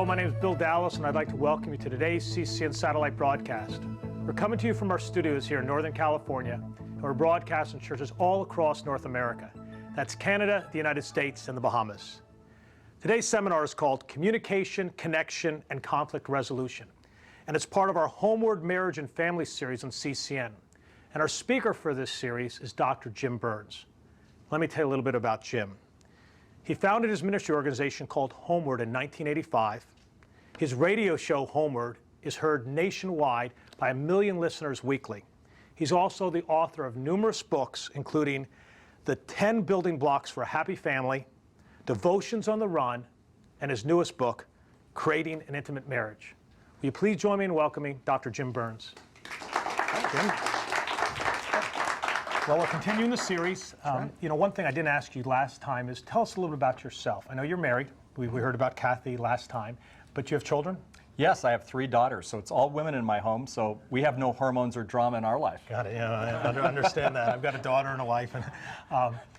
Hello, my name is Bill Dallas, and I'd like to welcome you to today's CCN satellite broadcast. We're coming to you from our studios here in Northern California, and we're broadcasting churches all across North America. That's Canada, the United States, and the Bahamas. Today's seminar is called Communication, Connection, and Conflict Resolution, and it's part of our Homeward Marriage and Family series on CCN. And our speaker for this series is Dr. Jim Burns. Let me tell you a little bit about Jim. He founded his ministry organization called Homeward in 1985. His radio show, Homeward, is heard nationwide by 1 million listeners weekly. He's also the author of numerous books, including The 10 Building Blocks for a Happy Family, Devotions on the Run, and his newest book, Creating an Intimate Marriage. Will you please join me in welcoming Dr. Jim Burns? Jim. Well, we're continuing the series. You know, one thing I didn't ask you last time is tell us a little bit about yourself. I know you're married. We heard about Kathy last time, but you have children? Yes, I have 3 daughters, so it's all women in my home, so we have no hormones or drama in our life. Got it, yeah, I understand that. I've got a daughter and a wife, and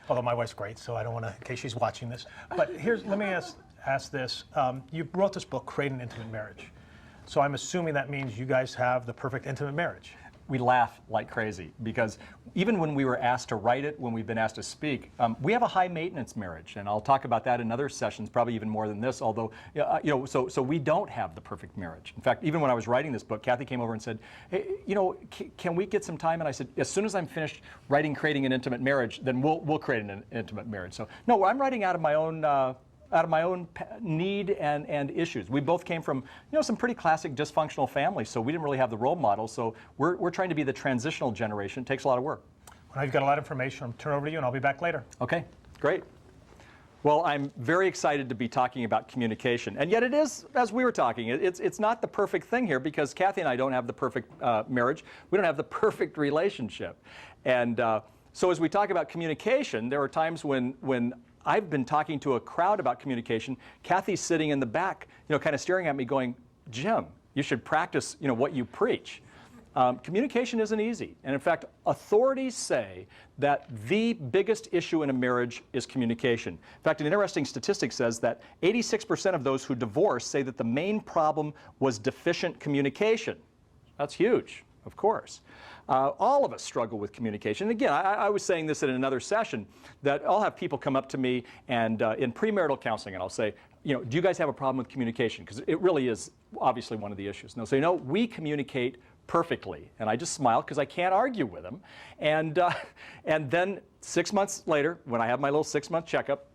although my wife's great, so I don't want to, in case she's watching this. But let me ask this. You wrote this book, Creating an Intimate Marriage. So I'm assuming that means you guys have the perfect intimate marriage. We laugh like crazy because even when we were asked to write it, when we've been asked to speak, we have a high maintenance marriage, and I'll talk about that in other sessions, probably even more than this, although, so we don't have the perfect marriage. In fact, even when I was writing this book, Kathy came over and said, hey, can we get some time? And I said, as soon as I'm finished writing Creating an Intimate Marriage, then we'll create an intimate marriage. So no, I'm writing out of my own need and issues. We both came from some pretty classic dysfunctional families, so we didn't really have the role models. So we're trying to be the transitional generation. It takes a lot of work. Well, now you've got a lot of information. I'll turn over to you, and I'll be back later. Okay, great. Well, I'm very excited to be talking about communication, and yet it is, as we were talking, it's not the perfect thing here because Kathy and I don't have the perfect marriage. We don't have the perfect relationship, and so as we talk about communication, there are times when I've been talking to a crowd about communication. Kathy's sitting in the back, kind of staring at me going, Jim, you should practice, what you preach. Communication isn't easy. And in fact, authorities say that the biggest issue in a marriage is communication. In fact, an interesting statistic says that 86% of those who divorce say that the main problem was deficient communication. That's huge, of course. All of us struggle with communication. Again, I was saying this in another session, that I'll have people come up to me and in premarital counseling, and I'll say, do you guys have a problem with communication? Because it really is obviously one of the issues. And they'll say, no, we communicate perfectly. And I just smile because I can't argue with them. And then 6 months later, when I have my little 6-month checkup,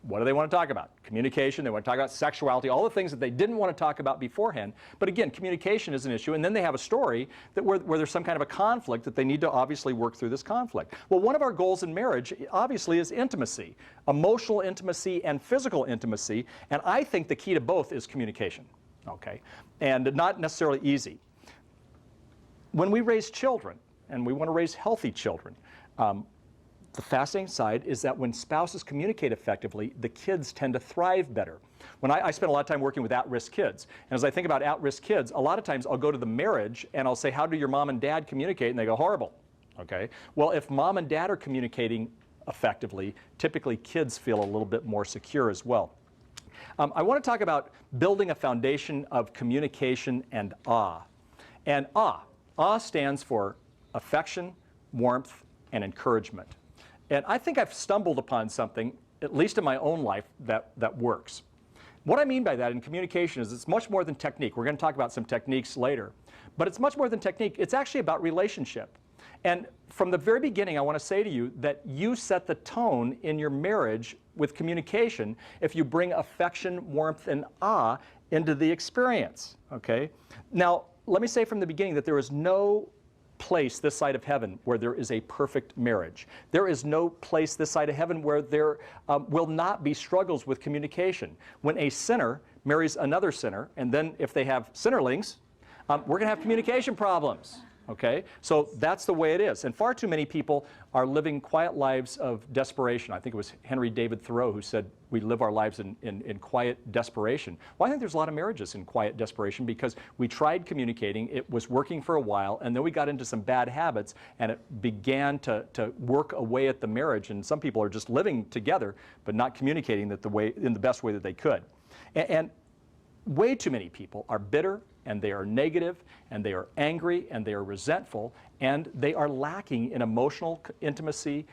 what do they want to talk about? Communication, they want to talk about sexuality, all the things that they didn't want to talk about beforehand. But again, communication is an issue, and then they have a story that where there's some kind of a conflict that they need to obviously work through this conflict. Well, one of our goals in marriage, obviously, is intimacy, emotional intimacy and physical intimacy, and I think the key to both is communication, okay? And not necessarily easy. When we raise children, and we want to raise healthy children, the fascinating side is that when spouses communicate effectively, the kids tend to thrive better. When I spend a lot of time working with at-risk kids, and as I think about at-risk kids, a lot of times I'll go to the marriage and I'll say, how do your mom and dad communicate? And they go, horrible. Okay. Well, if mom and dad are communicating effectively, typically kids feel a little bit more secure as well. I want to talk about building a foundation of communication and awe. And awe stands for affection, warmth, and encouragement. And I think I've stumbled upon something, at least in my own life, that works. What I mean by that in communication is it's much more than technique. We're going to talk about some techniques later. But it's much more than technique. It's actually about relationship. And from the very beginning, I want to say to you that you set the tone in your marriage with communication if you bring affection, warmth, and awe into the experience. Okay? Now, let me say from the beginning that there is no place this side of heaven where there is a perfect marriage. There is no place this side of heaven where there will not be struggles with communication. When a sinner marries another sinner, and then if they have sinnerlings, we're going to have communication problems. Okay? So that's the way it is. And far too many people are living quiet lives of desperation. I think it was Henry David Thoreau who said we live our lives in quiet desperation. Well, I think there's a lot of marriages in quiet desperation because we tried communicating, it was working for a while, and then we got into some bad habits, and it began to work away at the marriage. And some people are just living together, but not communicating that in the best way that they could. And way too many people are bitter, and they are negative, and they are angry, and they are resentful, and they are lacking in emotional intimacy,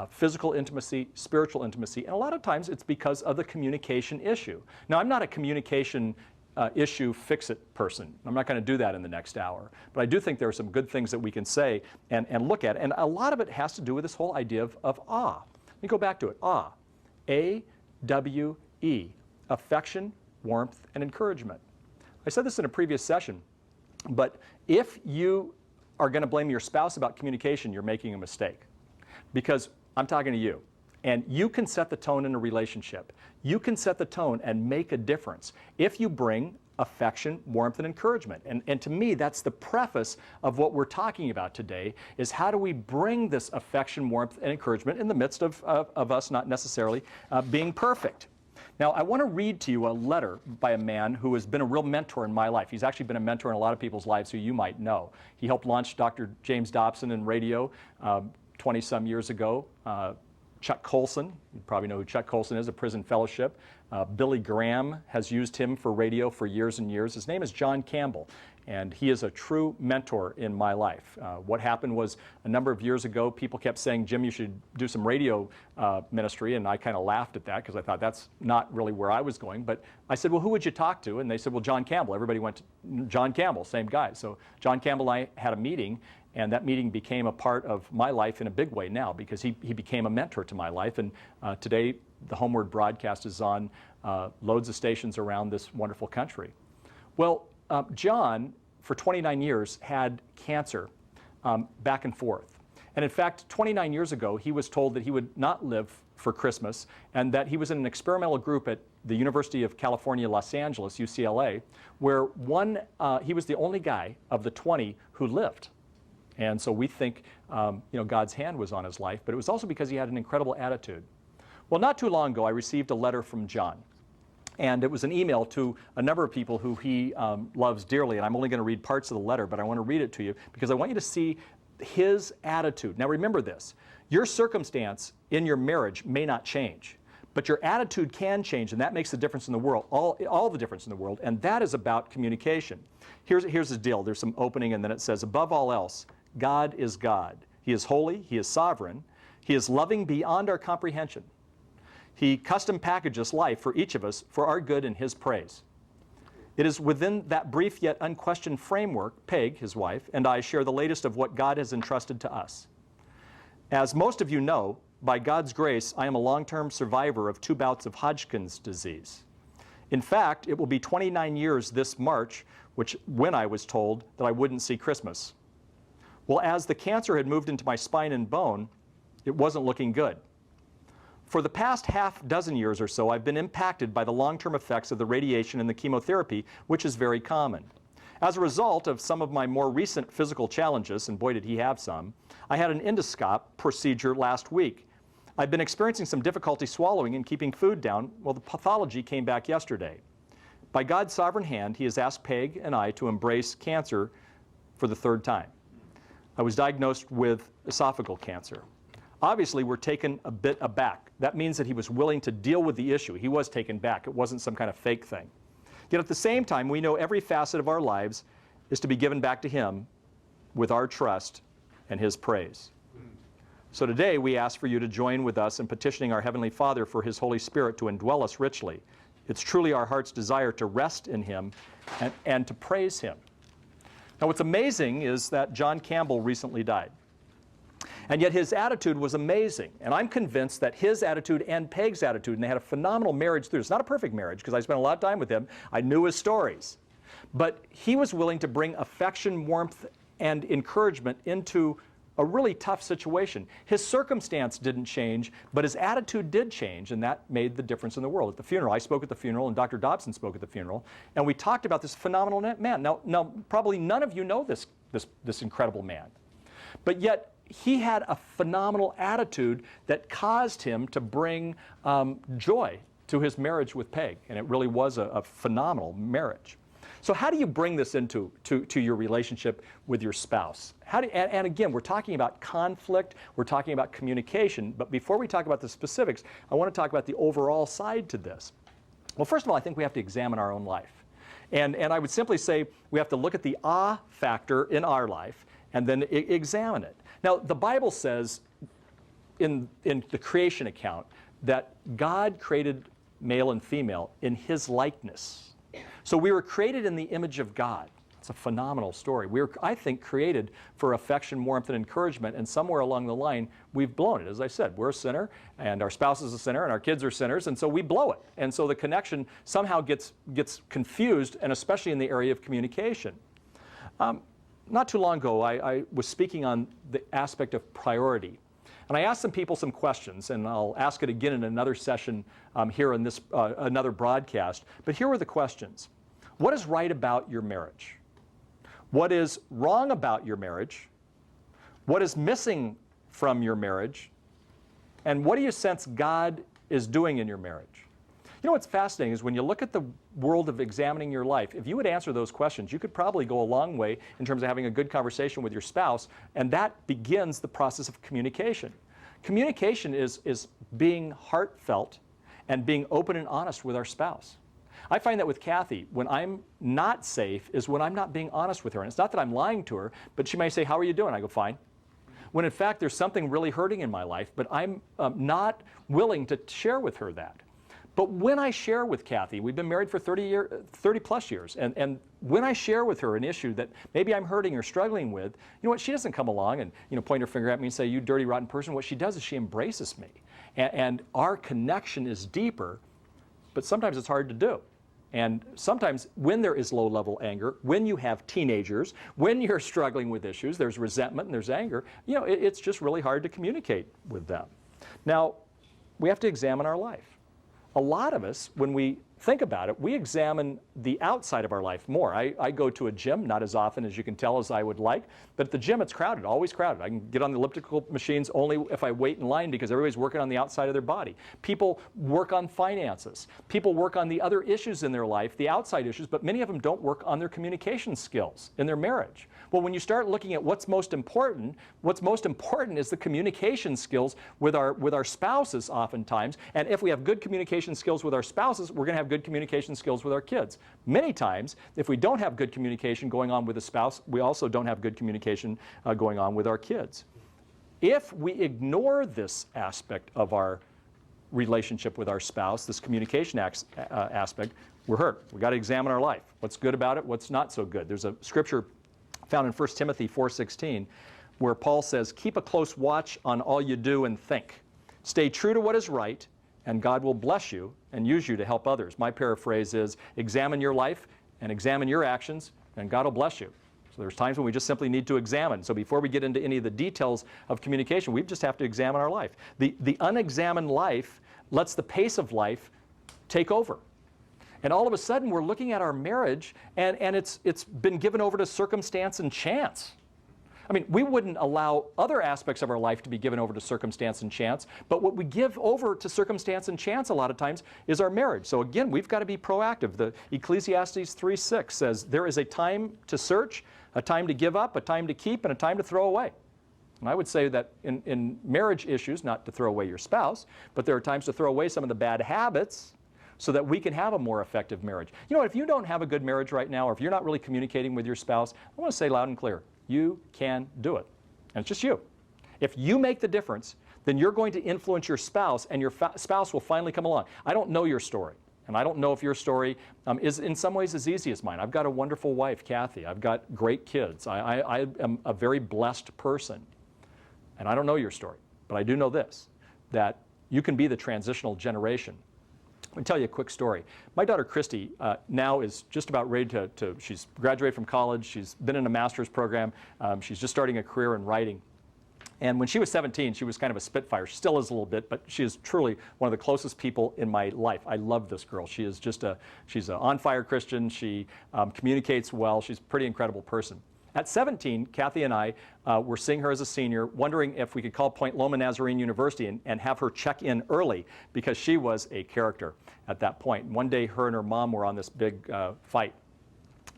physical intimacy, spiritual intimacy, and a lot of times it's because of the communication issue. Now, I'm not a communication issue fix-it person. I'm not going to do that in the next hour, but I do think there are some good things that we can say and look at, and a lot of it has to do with this whole idea of awe. Let me go back to it. Awe. A-W-E. Affection, warmth, and encouragement. I said this in a previous session, but if you are going to blame your spouse about communication, you're making a mistake. Because I'm talking to you, and you can set the tone in a relationship. You can set the tone and make a difference if you bring affection, warmth, and encouragement. And to me, that's the preface of what we're talking about today, is how do we bring this affection, warmth, and encouragement in the midst of us not necessarily being perfect. Now, I want to read to you a letter by a man who has been a real mentor in my life. He's actually been a mentor in a lot of people's lives who you might know. He helped launch Dr. James Dobson in radio 20-some years ago. Chuck Colson, you probably know who Chuck Colson is, a prison fellowship. Billy Graham has used him for radio for years and years. His name is John Campbell, and he is a true mentor in my life. What happened was a number of years ago, people kept saying, Jim, you should do some radio ministry, and I kind of laughed at that because I thought that's not really where I was going. But I said, well, who would you talk to? And they said, well, John Campbell. Everybody went to John Campbell, same guy. So John Campbell and I had a meeting, and that meeting became a part of my life in a big way now because he became a mentor to my life. And today, the Homeward broadcast is on loads of stations around this wonderful country. Well, John, for 29 years, had cancer back and forth. And in fact, 29 years ago, he was told that he would not live for Christmas and that he was in an experimental group at the University of California, Los Angeles, UCLA, where he was the only guy of the 20 who lived. And so we think God's hand was on his life, but it was also because he had an incredible attitude. Well, not too long ago, I received a letter from John. And it was an email to a number of people who he loves dearly. And I'm only going to read parts of the letter, but I want to read it to you because I want you to see his attitude. Now remember this, your circumstance in your marriage may not change, but your attitude can change, and that makes the difference in the world, all the difference in the world, and that is about communication. Here's the deal. There's some opening, and then it says, above all else, God is God. He is holy. He is sovereign. He is loving beyond our comprehension. He custom packages life for each of us for our good and His praise. It is within that brief yet unquestioned framework, Peg, his wife, and I share the latest of what God has entrusted to us. As most of you know, by God's grace, I am a long-term survivor of 2 bouts of Hodgkin's disease. In fact, it will be 29 years this March, when I was told that I wouldn't see Christmas. Well, as the cancer had moved into my spine and bone, it wasn't looking good. For the past half dozen years or so, I've been impacted by the long-term effects of the radiation and the chemotherapy, which is very common. As a result of some of my more recent physical challenges, and boy did he have some, I had an endoscope procedure last week. I've been experiencing some difficulty swallowing and keeping food down. Well, the pathology came back yesterday. By God's sovereign hand, He has asked Peg and I to embrace cancer for the 3rd time. I was diagnosed with esophageal cancer. Obviously, we're taken a bit aback. That means that he was willing to deal with the issue. He was taken back. It wasn't some kind of fake thing. Yet at the same time, we know every facet of our lives is to be given back to Him with our trust and His praise. So today, we ask for you to join with us in petitioning our Heavenly Father for His Holy Spirit to indwell us richly. It's truly our heart's desire to rest in Him and to praise Him. Now, what's amazing is that John Campbell recently died. And yet his attitude was amazing. And I'm convinced that his attitude and Peg's attitude, and they had a phenomenal marriage through. It's not a perfect marriage because I spent a lot of time with him. I knew his stories. But he was willing to bring affection, warmth, and encouragement into a really tough situation. His circumstance didn't change, but his attitude did change, and that made the difference in the world. At the funeral, I spoke at the funeral, and Dr. Dobson spoke at the funeral, and we talked about this phenomenal man. Now probably none of you know this incredible man. But yet, he had a phenomenal attitude that caused him to bring joy to his marriage with Peg, and it really was a phenomenal marriage. So how do you bring this into your relationship with your spouse? And again, we're talking about conflict, we're talking about communication, but before we talk about the specifics, I want to talk about the overall side to this. Well, first of all, I think we have to examine our own life. And I would simply say we have to look at the factor in our life and then examine it. Now, the Bible says in the creation account that God created male and female in his likeness. So we were created in the image of God. It's a phenomenal story. We were, I think, created for affection, warmth, and encouragement, and somewhere along the line, we've blown it. As I said, we're a sinner, and our spouse is a sinner, and our kids are sinners, and so we blow it. And so the connection somehow gets confused, and especially in the area of communication. Not too long ago, I was speaking on the aspect of priority. And I asked some people some questions, and I'll ask it again in another session here in this another broadcast. But here were the questions. What is right about your marriage? What is wrong about your marriage? What is missing from your marriage? And what do you sense God is doing in your marriage? You know what's fascinating is when you look at the world of examining your life, if you would answer those questions, you could probably go a long way in terms of having a good conversation with your spouse, and that begins the process of communication. Communication is being heartfelt and being open and honest with our spouse. I find that with Kathy, when I'm not safe is when I'm not being honest with her. And it's not that I'm lying to her, but she may say, "How are you doing?" I go, "Fine." When in fact there's something really hurting in my life, but I'm not willing to share with her that. But when I share with Kathy, we've been married for 30 plus years, and when I share with her an issue that maybe I'm hurting or struggling with, you know what, she doesn't come along and point her finger at me and say, "You dirty, rotten person." What she does is she embraces me. And our connection is deeper, but sometimes it's hard to do. And sometimes when there is low-level anger, when you have teenagers, when you're struggling with issues, there's resentment and there's anger, it's just really hard to communicate with them. Now, we have to examine our life. A lot of us, when we think about it, we examine the outside of our life more. I go to a gym, not as often as you can tell as I would like, but at the gym it's crowded, always crowded. I can get on the elliptical machines only if I wait in line because everybody's working on the outside of their body. People work on finances. People work on the other issues in their life, the outside issues, but many of them don't work on their communication skills in their marriage. Well, when you start looking at what's most important is the communication skills with our spouses oftentimes, and if we have good communication skills with our spouses, we're going to have good communication skills with our kids. Many times, if we don't have good communication going on with a spouse, we also don't have good communication going on with our kids. If we ignore this aspect of our relationship with our spouse, this communication aspect, we're hurt. We've got to examine our life. What's good about it? What's not so good? There's a scripture found in 1 Timothy 4:16 where Paul says, "Keep a close watch on all you do and think. Stay true to what is right, and God will bless you and use you to help others." My paraphrase is, examine your life and examine your actions, and God will bless you. So there's times when we just simply need to examine. So before we get into any of the details of communication, we just have to examine our life. The unexamined life lets the pace of life take over. And all of a sudden, we're looking at our marriage, and it's been given over to circumstance and chance. I mean, we wouldn't allow other aspects of our life to be given over to circumstance and chance, but what we give over to circumstance and chance a lot of times is our marriage. So again, we've got to be proactive. The Ecclesiastes 3:6 says, "There is a time to search, a time to give up, a time to keep, and a time to throw away." And I would say that in marriage issues, not to throw away your spouse, but there are times to throw away some of the bad habits so that we can have a more effective marriage. You know what, if you don't have a good marriage right now, or if you're not really communicating with your spouse, I want to say loud and clear, you can do it. And it's just you. If you make the difference, then you're going to influence your spouse, and your spouse will finally come along. I don't know your story, and I don't know if your story is in some ways as easy as mine. I've got a wonderful wife, Kathy. I've got great kids. I am a very blessed person. And I don't know your story, but I do know this, that you can be the transitional generation. Let me tell you a quick story. My daughter Christy now is just about ready she's graduated from college, she's been in a master's program, she's just starting a career in writing. And when she was 17, she was kind of a spitfire. She still is a little bit, but she is truly one of the closest people in my life. I love this girl. She is she's an on-fire Christian, she communicates well, she's a pretty incredible person. At 17, Kathy and I were seeing her as a senior, wondering if we could call Point Loma Nazarene University and have her check in early because she was a character at that point. One day, her and her mom were on this big fight.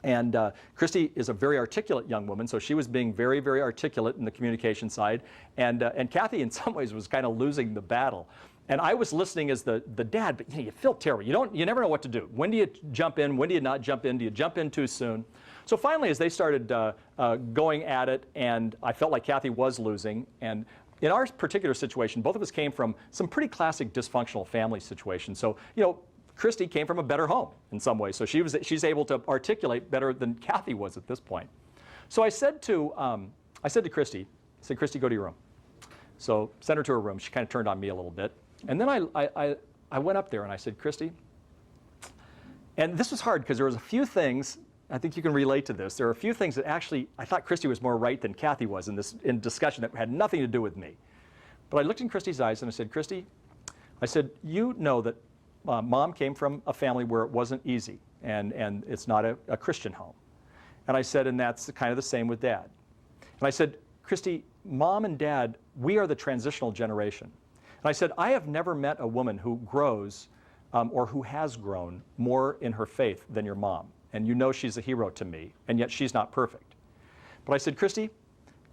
And Christy is a very articulate young woman, so she was being very, very articulate in the communication side. And Kathy, in some ways, was kind of losing the battle. And I was listening as the dad, but you feel terrible. You never know what to do. When do you jump in? When do you not jump in? Do you jump in too soon? So finally, as they started going at it, and I felt like Kathy was losing, and in our particular situation, both of us came from some pretty classic dysfunctional family situations. So, Christy came from a better home in some ways. So she's able to articulate better than Kathy was at this point. So I said to Christy, Christy, go to your room. So sent her to her room. She kind of turned on me a little bit. And then I went up there and I said, Christy, and this was hard because there was a few things, I think you can relate to this. There are a few things that actually, I thought Christy was more right than Kathy was in discussion that had nothing to do with me. But I looked in Christy's eyes and I said, Christy, I said, you know that Mom came from a family where it wasn't easy, and it's not a Christian home. And I said, and that's kind of the same with Dad. And I said, Christy, Mom and Dad, we are the transitional generation. And I said, I have never met a woman who grows or who has grown more in her faith than your mom. And you know she's a hero to me, and yet she's not perfect. But I said, Christy,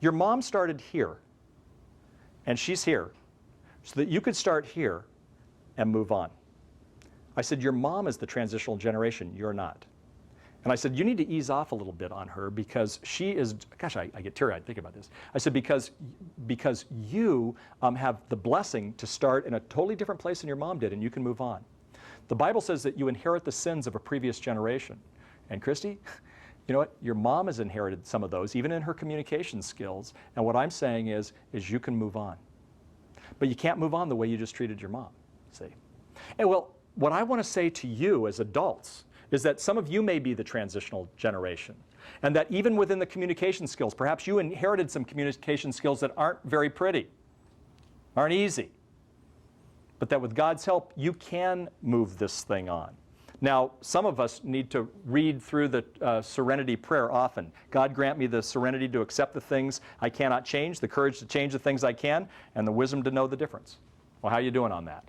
your mom started here, and she's here, so that you could start here and move on. I said, your mom is the transitional generation, you're not. And I said, you need to ease off a little bit on her because she is, gosh, I get teary-eyed thinking about this. I said, because you have the blessing to start in a totally different place than your mom did, and you can move on. The Bible says that you inherit the sins of a previous generation. And Christy, you know what? Your mom has inherited some of those, even in her communication skills. And what I'm saying is you can move on. But you can't move on the way you just treated your mom, see? And well, what I want to say to you as adults is that some of you may be the transitional generation, and that even within the communication skills, perhaps you inherited some communication skills that aren't very pretty, aren't easy, but that with God's help, you can move this thing on. Now, some of us need to read through the serenity prayer often. God grant me the serenity to accept the things I cannot change, the courage to change the things I can, and the wisdom to know the difference. Well, how are you doing on that?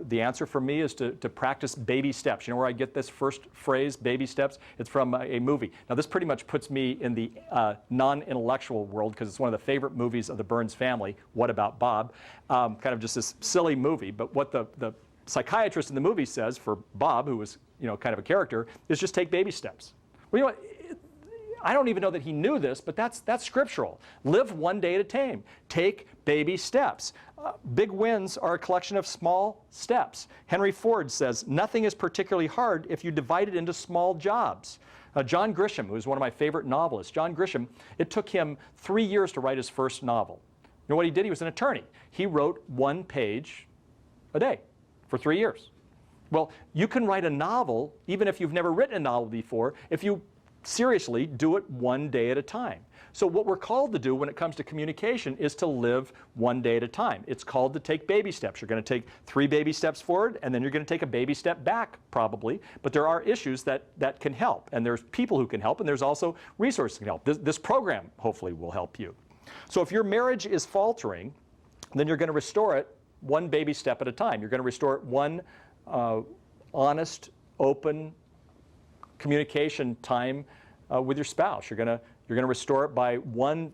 The answer for me is to practice baby steps. You know where I get this first phrase, baby steps? It's from a movie. Now, this pretty much puts me in the non-intellectual world because it's one of the favorite movies of the Burns family, What About Bob? Kind of just this silly movie, but what the psychiatrist in the movie says for Bob, who was kind of a character, is just take baby steps. Well, you know what? I don't even know that he knew this, but that's scriptural. Live one day at a time. Take baby steps. Big wins are a collection of small steps. Henry Ford says, nothing is particularly hard if you divide it into small jobs. John Grisham, who's one of my favorite novelists, John Grisham, it took him 3 years to write his first novel. You know what he did? He was an attorney. He wrote 1 page a day for 3 years. Well, you can write a novel, even if you've never written a novel before, if you seriously do it 1 day at a time. So what we're called to do when it comes to communication is to live 1 day at a time. It's called to take baby steps. You're going to take 3 baby steps forward, and then you're going to take a baby step back, probably. But there are issues that can help, and there's people who can help, and there's also resources that can help. This program, hopefully, will help you. So if your marriage is faltering, then you're going to restore it 1 baby step at a time. You're going to restore it 1 honest, open communication time with your spouse. You're going to restore it by 1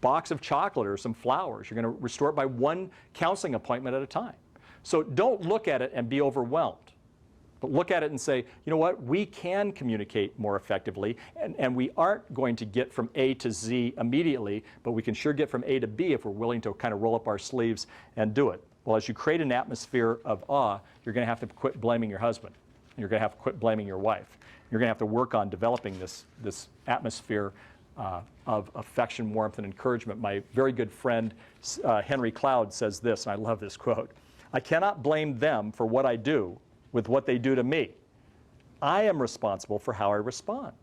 box of chocolate or some flowers. You're going to restore it by 1 counseling appointment at a time. So don't look at it and be overwhelmed, but look at it and say, you know what, we can communicate more effectively, and we aren't going to get from A to Z immediately, but we can sure get from A to B if we're willing to kind of roll up our sleeves and do it. Well, as you create an atmosphere of awe, you're going to have to quit blaming your husband. You're going to have to quit blaming your wife. You're going to have to work on developing this atmosphere of affection, warmth, and encouragement. My very good friend Henry Cloud says this, and I love this quote: I cannot blame them for what I do with what they do to me. I am responsible for how I respond.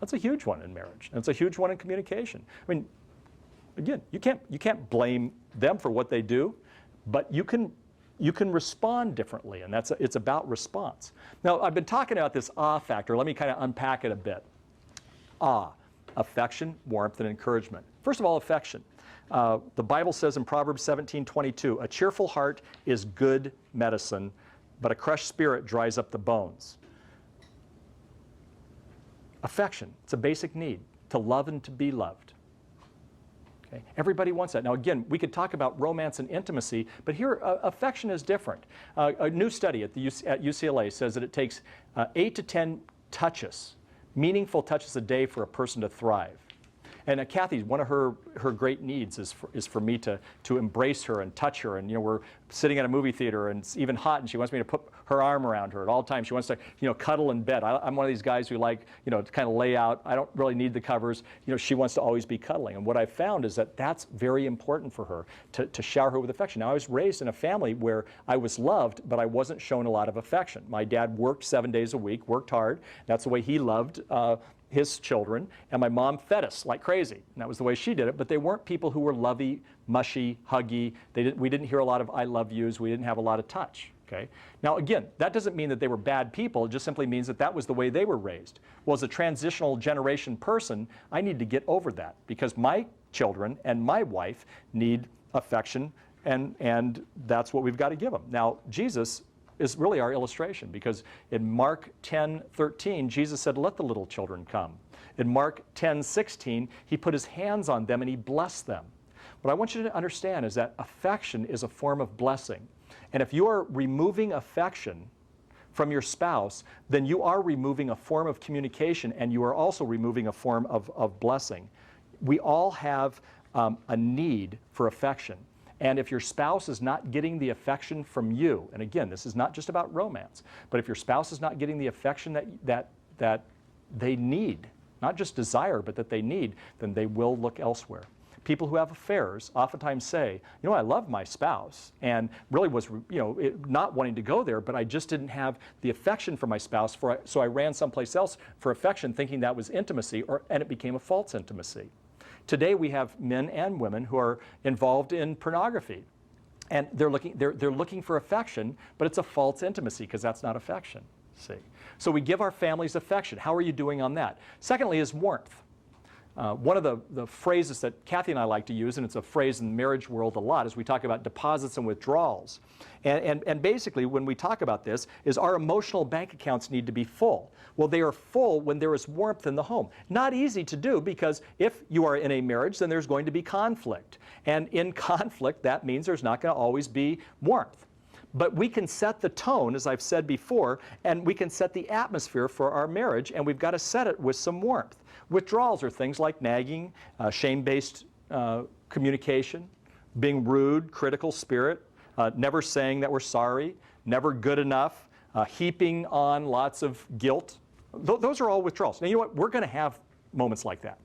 That's a huge one in marriage, and it's a huge one in communication. I mean, again, you can't blame them for what they do, but you can respond differently, and it's about response. Now, I've been talking about this awe factor. Let me kind of unpack it a bit. Awe, affection, warmth, and encouragement. First of all, affection. The Bible says in Proverbs 17:22, a cheerful heart is good medicine, but a crushed spirit dries up the bones. Affection, it's a basic need, to love and to be loved. Okay? Everybody wants that. Now again, we could talk about romance and intimacy, but here affection is different. A new study at UCLA says that it takes 8 to 10 touches, meaningful touches a day for a person to thrive. And Kathy, one of her great needs is for me to embrace her and touch her. And we're sitting at a movie theater and it's even hot, and she wants me to put her arm around her at all times. She wants to cuddle in bed. I'm one of these guys who like to kind of lay out. I don't really need the covers. She wants to always be cuddling. And what I've found is that that's very important for her to shower her with affection. Now I was raised in a family where I was loved, but I wasn't shown a lot of affection. My dad worked 7 days a week, worked hard. That's the way he loved his children, and my mom fed us like crazy, and that was the way she did it. But they weren't people who were lovey, mushy, huggy. We didn't hear a lot of I love yous. We didn't have a lot of touch. Okay. Now again, that doesn't mean that they were bad people. It just simply means that that was the way they were raised. Well, as a transitional generation person, I need to get over that because my children and my wife need affection, and that's what we've got to give them. Now Jesus is really our illustration, because in Mark 10:13, Jesus said, "Let the little children come." In Mark 10:16, he put his hands on them and he blessed them. What I want you to understand is that affection is a form of blessing. And if you are removing affection from your spouse, then you are removing a form of communication, and you are also removing a form of blessing. We all have a need for affection. And if your spouse is not getting the affection from you, and again, this is not just about romance, but if your spouse is not getting the affection that they need, not just desire, but that they need, then they will look elsewhere. People who have affairs oftentimes say, I love my spouse, and really was, not wanting to go there, but I just didn't have the affection for my spouse, so I ran someplace else for affection, thinking that was intimacy, and it became a false intimacy. Today we have men and women who are involved in pornography, and they're looking for affection, but it's a false intimacy because that's not affection. See, so we give our families affection. How are you doing on that? Secondly is warmth. One of the phrases that Kathy and I like to use, and it's a phrase in the marriage world a lot, is we talk about deposits and withdrawals. And basically, when we talk about this, is our emotional bank accounts need to be full. Well, they are full when there is warmth in the home. Not easy to do, because if you are in a marriage, then there's going to be conflict. And in conflict, that means there's not going to always be warmth. But we can set the tone, as I've said before, and we can set the atmosphere for our marriage, and we've got to set it with some warmth. Withdrawals are things like nagging, shame-based communication, being rude, critical spirit, never saying that we're sorry, never good enough, heaping on lots of guilt. Those are all withdrawals. Now, you know what? We're going to have moments like that.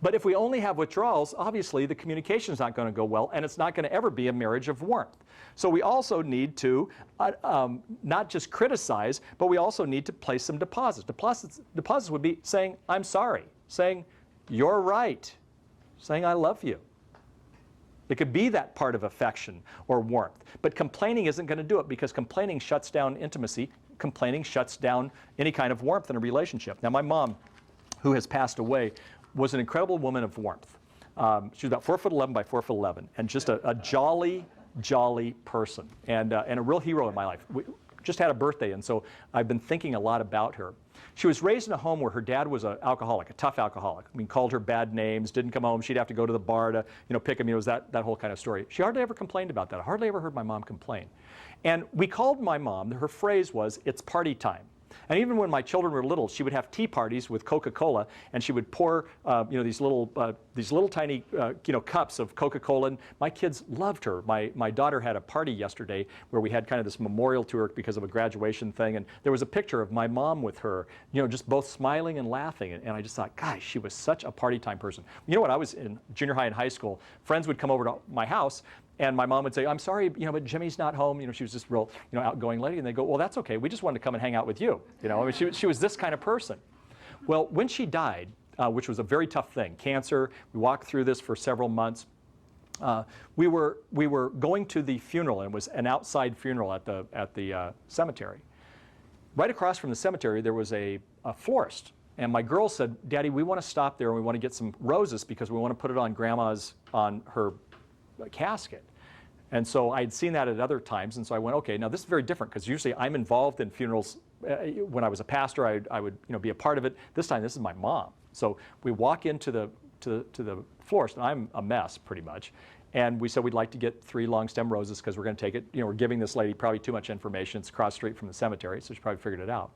But if we only have withdrawals, obviously the communication is not going to go well, and it's not going to ever be a marriage of warmth. So we also need to not just criticize, but we also need to place some deposits. Deposits would be saying, "I'm sorry," saying, "You're right," saying, "I love you." It could be that part of affection or warmth. But complaining isn't going to do it, because complaining shuts down intimacy. Complaining shuts down any kind of warmth in a relationship. Now, my mom, who has passed away, was an incredible woman of warmth. She was about 4'11" by 4'11", and just a jolly person, and a real hero in my life. We just had a birthday, and so I've been thinking a lot about her. She was raised in a home where her dad was an alcoholic, a tough alcoholic. I mean, called her bad names, didn't come home. She'd have to go to the bar to pick him. It was that whole kind of story. She hardly ever complained about that. I hardly ever heard my mom complain. And we called my mom, her phrase was, "It's party time." And even when my children were little, she would have tea parties with Coca-Cola, and she would pour, these little tiny, cups of Coca-Cola. And my kids loved her. My daughter had a party yesterday where we had kind of this memorial to her because of a graduation thing, and there was a picture of my mom with her, just both smiling and laughing. And I just thought, gosh, she was such a party time person. You know, when I was in junior high and high school, friends would come over to my house, and my mom would say, "I'm sorry, but Jimmy's not home." She was just real, outgoing lady. And they go, "Well, that's okay. We just wanted to come and hang out with you." I mean, she was this kind of person. Well, when she died, which was a very tough thing, cancer, we walked through this for several months. We were going to the funeral, and it was an outside funeral at the cemetery. Right across from the cemetery, there was a florist. And my girls said, "Daddy, we want to stop there, and we want to get some roses because we want to put it on her casket." And so I'd seen that at other times, and so I went, okay, now this is very different, because usually I'm involved in funerals. When I was a pastor, I would be a part of it. This time, this is my mom. So we walk into the to the florist, and I'm a mess pretty much. And we said we'd like to get 3 long stem roses because we're going to take it. We're giving this lady probably too much information. It's across the street from the cemetery, so she probably figured it out.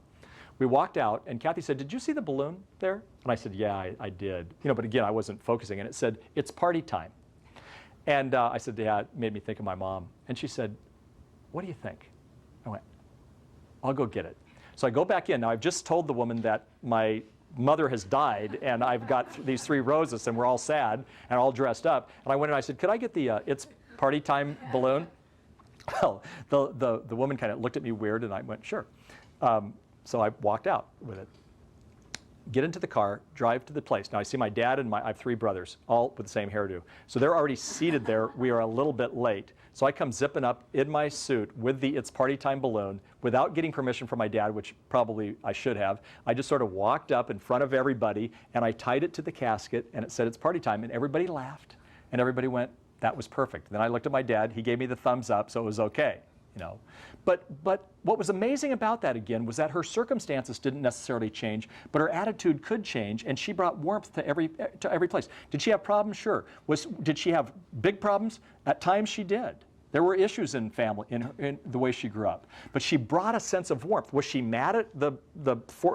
We walked out, and Kathy said, "Did you see the balloon there?" And I said, "Yeah, I did." But again, I wasn't focusing, and it said, "It's party time." And I said, "Yeah," it made me think of my mom. And she said, "What do you think?" I went, "I'll go get it." So I go back in. Now, I've just told the woman that my mother has died, and I've got these 3 roses, and we're all sad and all dressed up. And I went and I said, "Could I get the It's Party Time balloon?" Well, the woman kind of looked at me weird, and I went, "Sure." So I walked out with it. Get into the car, drive to the place. Now I see my dad and I have 3 brothers, all with the same hairdo. So they're already seated there. We are a little bit late. So I come zipping up in my suit with the It's Party Time balloon without getting permission from my dad, which probably I should have. I just sort of walked up in front of everybody, and I tied it to the casket, and it said, "It's party time." And everybody laughed, and everybody went, "That was perfect." Then I looked at my dad. He gave me the thumbs up, so it was okay. But what was amazing about that, again, was that her circumstances didn't necessarily change, but her attitude could change, and she brought warmth to every place. Did she have problems? Sure. Did she have big problems? At times she did. There were issues in family, in the way she grew up. But she brought a sense of warmth. Was she mad at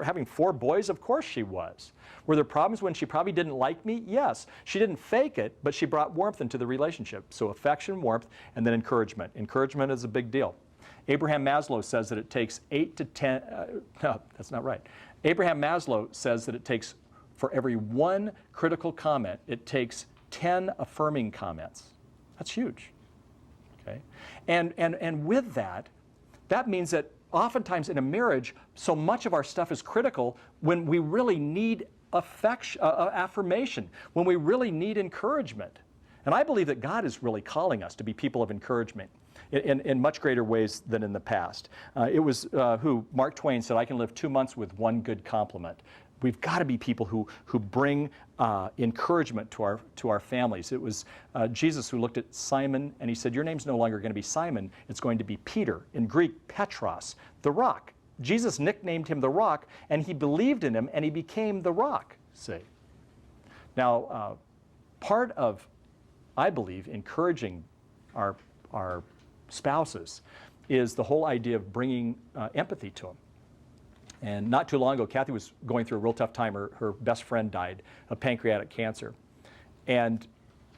having 4 boys? Of course she was. Were there problems when she probably didn't like me? Yes. She didn't fake it, but she brought warmth into the relationship. So affection, warmth, and then encouragement. Encouragement is a big deal. Abraham Maslow says that it takes 8 to 10, no, that's not right. Abraham Maslow says that it takes, for every 1 critical comment, it takes 10 affirming comments. That's huge. Okay? And with that means that oftentimes in a marriage, so much of our stuff is critical when we really need affirmation, when we really need encouragement. And I believe that God is really calling us to be people of encouragement in much greater ways than in the past. It was Mark Twain said, "I can live 2 months with 1 good compliment." We've got to be people who bring encouragement to our families. It was Jesus who looked at Simon and he said, "Your name's no longer going to be Simon, it's going to be Peter." In Greek, Petros, the rock. Jesus nicknamed him the rock, and he believed in him, and he became the rock, see. Now, part of, I believe, encouraging our spouses is the whole idea of bringing empathy to them. And not too long ago, Kathy was going through a real tough time. Her best friend died of pancreatic cancer. And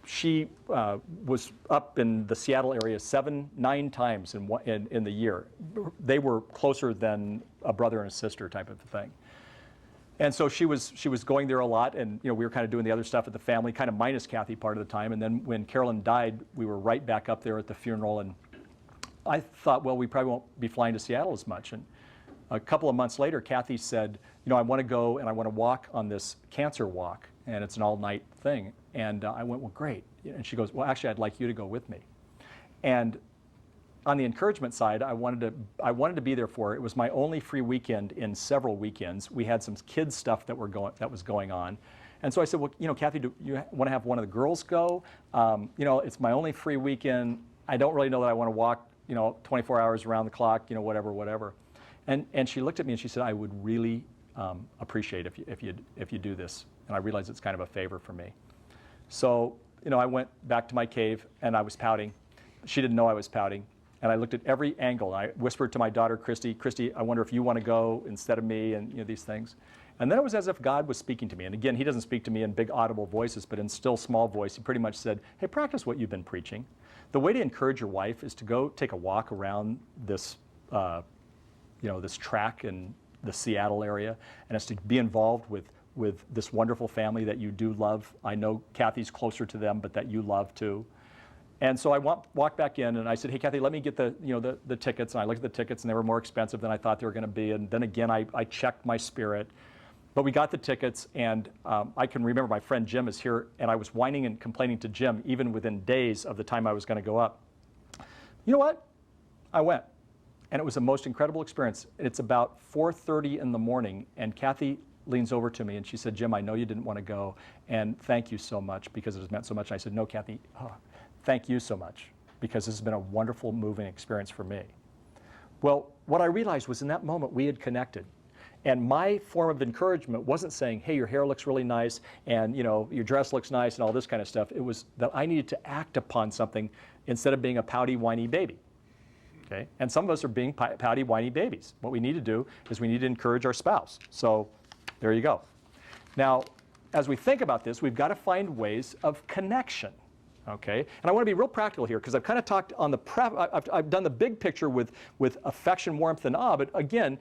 she was up in the Seattle area 7-9 times in the year. They were closer than a brother and a sister type of thing. And so she was going there a lot, and we were kind of doing the other stuff at the family, kind of minus Kathy part of the time. And then when Carolyn died, we were right back up there at the funeral. And I thought, well, we probably won't be flying to Seattle as much. And a couple of months later, Kathy said, "I want to go and I want to walk on this cancer walk, and it's an all-night thing." And I went, "Well, great." And she goes, "Well, actually, I'd like you to go with me." And on the encouragement side, I wanted to be there for her. It was my only free weekend in several weekends. We had some kids stuff that was going on. And so I said, "Well, Kathy, do you want to have one of the girls go? It's my only free weekend. I don't really know that I want to walk, 24 hours around the clock, whatever." And she looked at me and she said, "I would really appreciate if you do this." And I realized it's kind of a favor for me. So, I went back to my cave and I was pouting. She didn't know I was pouting. And I looked at every angle. I whispered to my daughter, Christy, "I wonder if you want to go instead of me," and these things. And then it was as if God was speaking to me. And again, he doesn't speak to me in big audible voices, but in still small voice. He pretty much said, "Hey, practice what you've been preaching. The way to encourage your wife is to go take a walk around this this track in the Seattle area, and it's to be involved with this wonderful family that you do love. I know Kathy's closer to them, but that you love too." And so I walked back in and I said, "Hey, Kathy, let me get the tickets." And I looked at the tickets and they were more expensive than I thought they were going to be. And then again, I checked my spirit. But we got the tickets, and I can remember my friend Jim is here, and I was whining and complaining to Jim even within days of the time I was going to go up. You know what? I went. And it was the most incredible experience. It's about 4:30 in the morning, and Kathy leans over to me and she said, "Jim, I know you didn't want to go, and thank you so much because it has meant so much." And I said, "No, Kathy, thank you so much because this has been a wonderful, moving experience for me." Well, what I realized was in that moment we had connected. And my form of encouragement wasn't saying, hey, your hair looks really nice and your dress looks nice and all this kind of stuff. It was that I needed to act upon something instead of being a pouty, whiny baby. Okay? And some of us are being pouty, whiny babies. What we need to do is we need to encourage our spouse. So there you go. Now, as we think about this, we've got to find ways of connection. Okay? And I want to be real practical here because I've kind of talked on the I've done the big picture with affection, warmth, and awe, but again,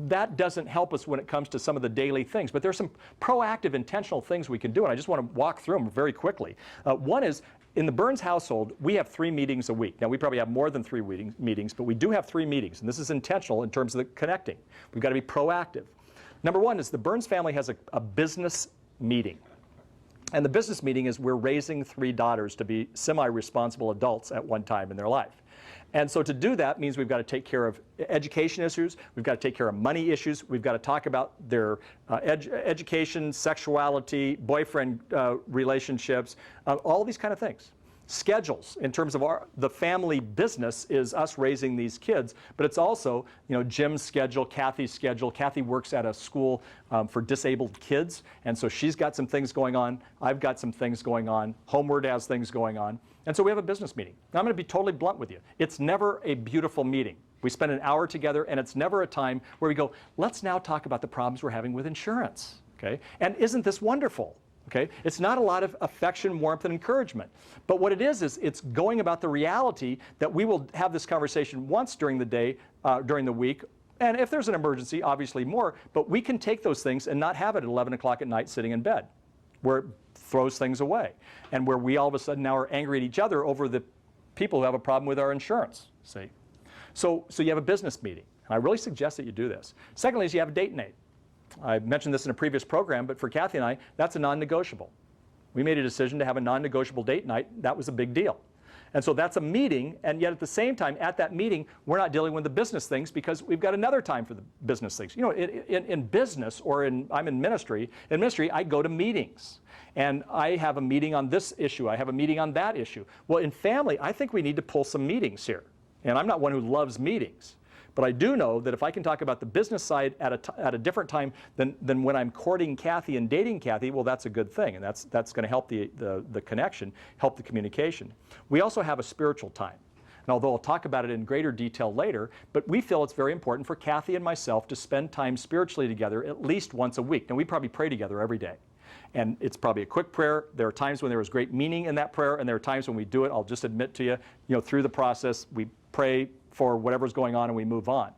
that doesn't help us when it comes to some of the daily things. But there's some proactive, intentional things we can do, and I just want to walk through them very quickly. One is, in the Burns household, we have 3 meetings a week. Now, we probably have more than 3 meetings, but we do have 3 meetings, and this is intentional in terms of the connecting. We've got to be proactive. Number one is the Burns family has a business meeting. And the business meeting is we're raising 3 daughters to be semi-responsible adults at one time in their life. And so to do that means we've got to take care of education issues, we've got to take care of money issues, we've got to talk about their education, sexuality, boyfriend relationships, all these kind of things. Schedules in terms of the family business is us raising these kids, but it's also Jim's schedule, Kathy's schedule. Kathy works at a school for disabled kids, and so she's got some things going on. I've got some things going on. Homeward has things going on. And so we have a business meeting. Now, I'm going to be totally blunt with you. It's never a beautiful meeting. We spend an hour together, and it's never a time where we go, let's now talk about the problems we're having with insurance. Okay? And isn't this wonderful? Okay? It's not a lot of affection, warmth, and encouragement. But what it is it's going about the reality that we will have this conversation once during the day, during the week, and if there's an emergency, obviously more, but we can take those things and not have it at 11 o'clock at night sitting in bed, where it throws things away, and where we all of a sudden now are angry at each other over the people who have a problem with our insurance, see? So you have a business meeting, and I really suggest that you do this. Secondly is you have a date night. I mentioned this in a previous program, but for Kathy and I, that's a non-negotiable. We made a decision to have a non-negotiable date night. That was a big deal. And so that's a meeting, and yet at the same time, at that meeting, we're not dealing with the business things because we've got another time for the business things. In business, or I'm in ministry, I go to meetings. And I have a meeting on this issue. I have a meeting on that issue. Well, in family, I think we need to pull some meetings here. And I'm not one who loves meetings. But I do know that if I can talk about the business side at a different time than when I'm courting Kathy and dating Kathy, well, that's a good thing. And that's going to help the connection, help the communication. We also have a spiritual time. And although I'll talk about it in greater detail later, but we feel it's very important for Kathy and myself to spend time spiritually together at least once a week. Now, we probably pray together every day. And it's probably a quick prayer. There are times when there is great meaning in that prayer, and there are times when we do it, I'll just admit to you, through the process, we pray for whatever's going on and we move on.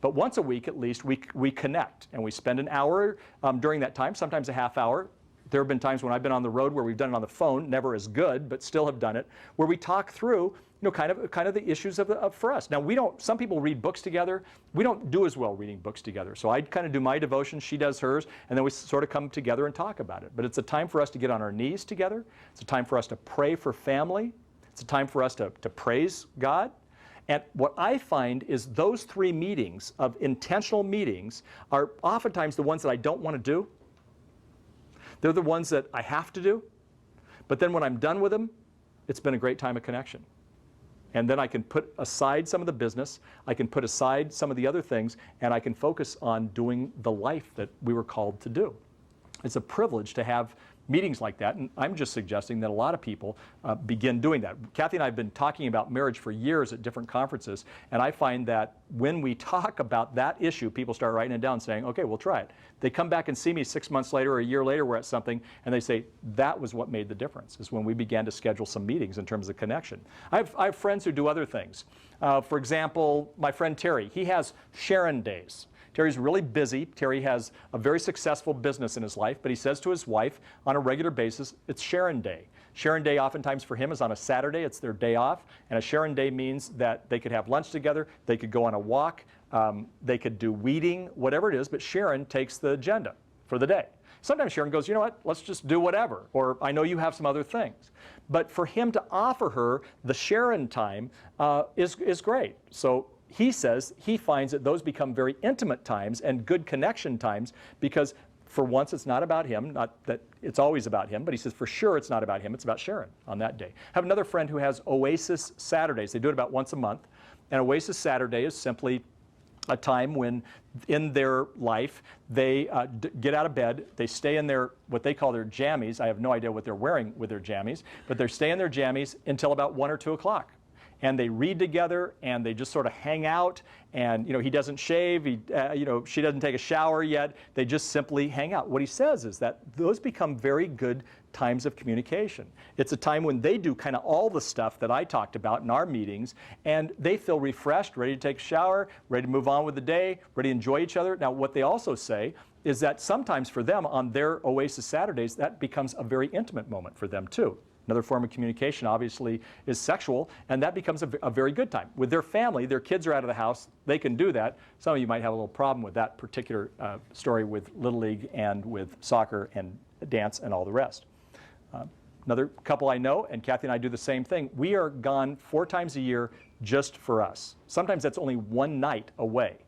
But once a week at least, we connect, and we spend an hour during that time, sometimes a half hour. There have been times when I've been on the road where we've done it on the phone, never as good, but still have done it, where we talk through kind of the issues for us. Now, some people read books together. We don't do as well reading books together. So I kind of do my devotion, she does hers, and then we sort of come together and talk about it. But it's a time for us to get on our knees together. It's a time for us to pray for family. It's a time for us to praise God. And what I find is those 3 meetings of intentional meetings are oftentimes the ones that I don't want to do. They're the ones that I have to do. But then when I'm done with them, it's been a great time of connection. And then I can put aside some of the business, I can put aside some of the other things, and I can focus on doing the life that we were called to do. It's a privilege to have meetings like that, and I'm just suggesting that a lot of people begin doing that. Kathy and I have been talking about marriage for years at different conferences, and I find that when we talk about that issue, people start writing it down saying, okay, we'll try it. They come back and see me 6 months later or a year later, we're at something, and they say, that was what made the difference, is when we began to schedule some meetings in terms of connection. I have friends who do other things. For example, my friend Terry, he has Sharon days. Terry's really busy. Terry has a very successful business in his life, but he says to his wife on a regular basis, it's Sharon Day. Sharon Day oftentimes for him is on a Saturday. It's their day off. And a Sharon Day means that they could have lunch together, they could go on a walk, they could do weeding, whatever it is, but Sharon takes the agenda for the day. Sometimes Sharon goes, you know what, let's just do whatever, or I know you have some other things. But for him to offer her the Sharon time is great. So he says he finds that those become very intimate times and good connection times because for once it's not about him, not that it's always about him, but he says for sure it's not about him, it's about Sharon on that day. I have another friend who has Oasis Saturdays. They do it about once a month. And Oasis Saturday is simply a time when in their life they get out of bed, they stay in their, what they call their jammies. I have no idea what they're wearing with their jammies, but they're staying in their jammies until about 1 or 2 o'clock. And they read together, and they just sort of hang out. And he doesn't shave, she doesn't take a shower yet. They just simply hang out. What he says is that those become very good times of communication. It's a time when they do kind of all the stuff that I talked about in our meetings, and they feel refreshed, ready to take a shower, ready to move on with the day, ready to enjoy each other. Now, what they also say is that sometimes for them on their Oasis Saturdays, that becomes a very intimate moment for them too. Another form of communication, obviously, is sexual, and that becomes a very good time. With their family, their kids are out of the house, they can do that. Some of you might have a little problem with that particular story with Little League and with soccer and dance and all the rest. Another couple I know, and Kathy and I do the same thing, we are gone 4 times a year just for us. Sometimes that's only 1 night away.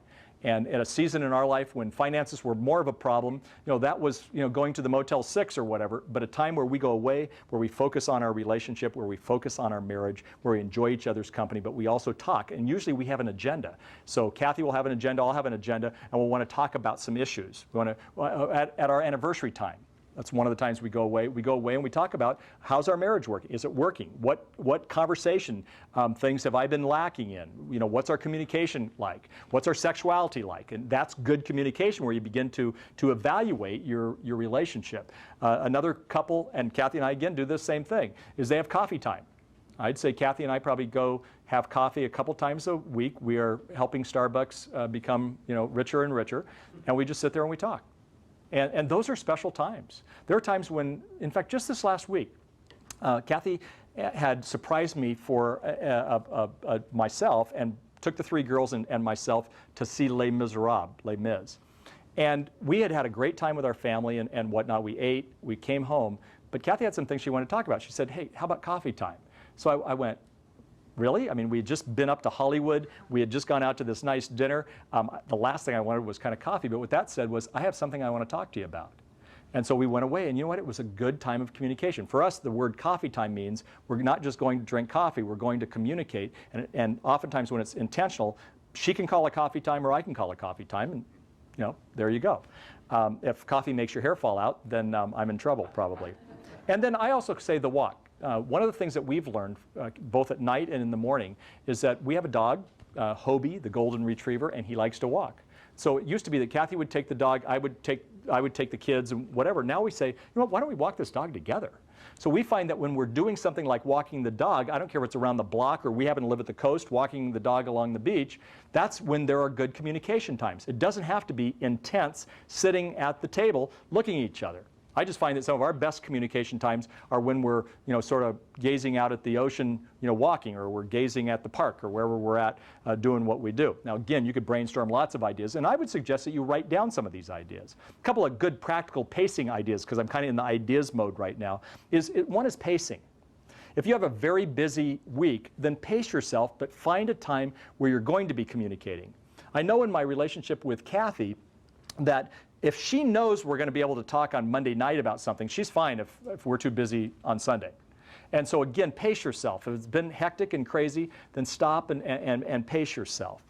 And at a season in our life when finances were more of a problem, that was going to the Motel 6 or whatever, but a time where we go away, where we focus on our relationship, where we focus on our marriage, where we enjoy each other's company, but we also talk. And usually we have an agenda. So Kathy will have an agenda, I'll have an agenda, and we'll want to talk about some issues. We want to, at our anniversary time. That's one of the times we go away. We go away and we talk about, how's our marriage working? Is it working? What conversation things have I been lacking in? What's our communication like? What's our sexuality like? And that's good communication where you begin to evaluate your relationship. Another couple, and Kathy and I again do the same thing, is they have coffee time. I'd say Kathy and I probably go have coffee a couple times a week. We are helping Starbucks become richer and richer, and we just sit there and we talk. And those are special times. There are times when, in fact, just this last week, Kathy had surprised me for myself and took the 3 girls and myself to see Les Miserables, Les Mis. And we had a great time with our family and whatnot. We ate, we came home, but Kathy had some things she wanted to talk about. She said, hey, how about coffee time? So I went, really? I mean, we had just been up to Hollywood. We had just gone out to this nice dinner. The last thing I wanted was kind of coffee. But what that said was, I have something I want to talk to you about. And so we went away. And you know what? It was a good time of communication. For us, the word coffee time means we're not just going to drink coffee. We're going to communicate. And oftentimes when it's intentional, she can call a coffee time or I can call a coffee time. And, there you go. If coffee makes your hair fall out, then I'm in trouble probably. And then I also say the walk. One of the things that we've learned, both at night and in the morning, is that we have a dog, Hobie, the golden retriever, and he likes to walk. So it used to be that Kathy would take the dog, I would take the kids, and whatever. Now we say, why don't we walk this dog together? So we find that when we're doing something like walking the dog, I don't care if it's around the block or we happen to live at the coast, walking the dog along the beach, that's when there are good communication times. It doesn't have to be intense, sitting at the table, looking at each other. I just find that some of our best communication times are when we're, sort of gazing out at the ocean, walking, or we're gazing at the park, or wherever we're at doing what we do. Now, again, you could brainstorm lots of ideas, and I would suggest that you write down some of these ideas. A couple of good practical pacing ideas, because I'm kind of in the ideas mode right now, one is pacing. If you have a very busy week, then pace yourself, but find a time where you're going to be communicating. I know in my relationship with Kathy that if she knows we're going to be able to talk on Monday night about something, she's fine if we're too busy on Sunday. And so again, pace yourself. If it's been hectic and crazy, then stop and pace yourself.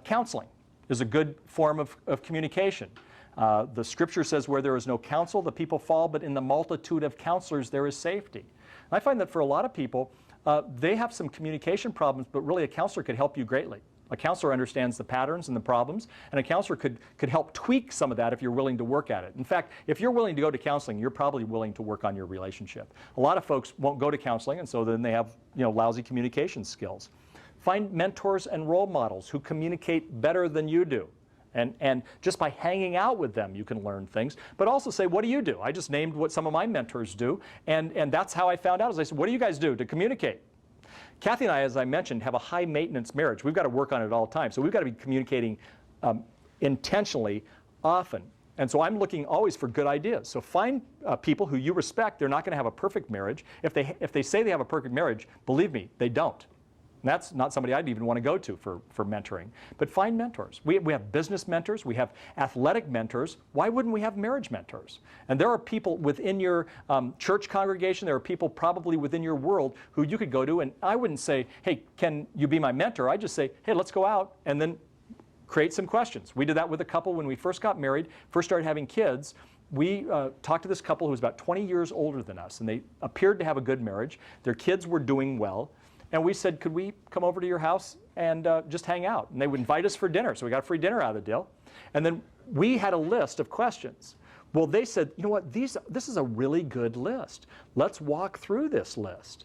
Counseling is a good form of communication. The scripture says, where there is no counsel, the people fall, but in the multitude of counselors there is safety. And I find that for a lot of people, they have some communication problems, but really a counselor could help you greatly. A counselor understands the patterns and the problems, and a counselor could help tweak some of that if you're willing to work at it. In fact, if you're willing to go to counseling, you're probably willing to work on your relationship. A lot of folks won't go to counseling, and so then they have lousy communication skills. Find mentors and role models who communicate better than you do. And just by hanging out with them, you can learn things. But also say, what do you do? I just named what some of my mentors do, and that's how I found out. As I said, what do you guys do to communicate? Kathy and I, as I mentioned, have a high-maintenance marriage. We've got to work on it all the time. So we've got to be communicating intentionally, often. And so I'm looking always for good ideas. So find people who you respect. They're not going to have a perfect marriage. If they say they have a perfect marriage, believe me, they don't. And that's not somebody I'd even want to go to for mentoring. But find mentors. We have business mentors. We have athletic mentors. Why wouldn't we have marriage mentors? And there are people within your church congregation, there are people probably within your world who you could go to. And I wouldn't say, hey, can you be my mentor? I just say, hey, let's go out and then create some questions. We did that with a couple when we first got married, first started having kids. We talked to this couple who was about 20 years older than us, and they appeared to have a good marriage. Their kids were doing well. And we said, could we come over to your house and just hang out? And they would invite us for dinner, so we got free dinner out of the deal. And then we had a list of questions. Well, they said, you know what, this is a really good list. Let's walk through this list.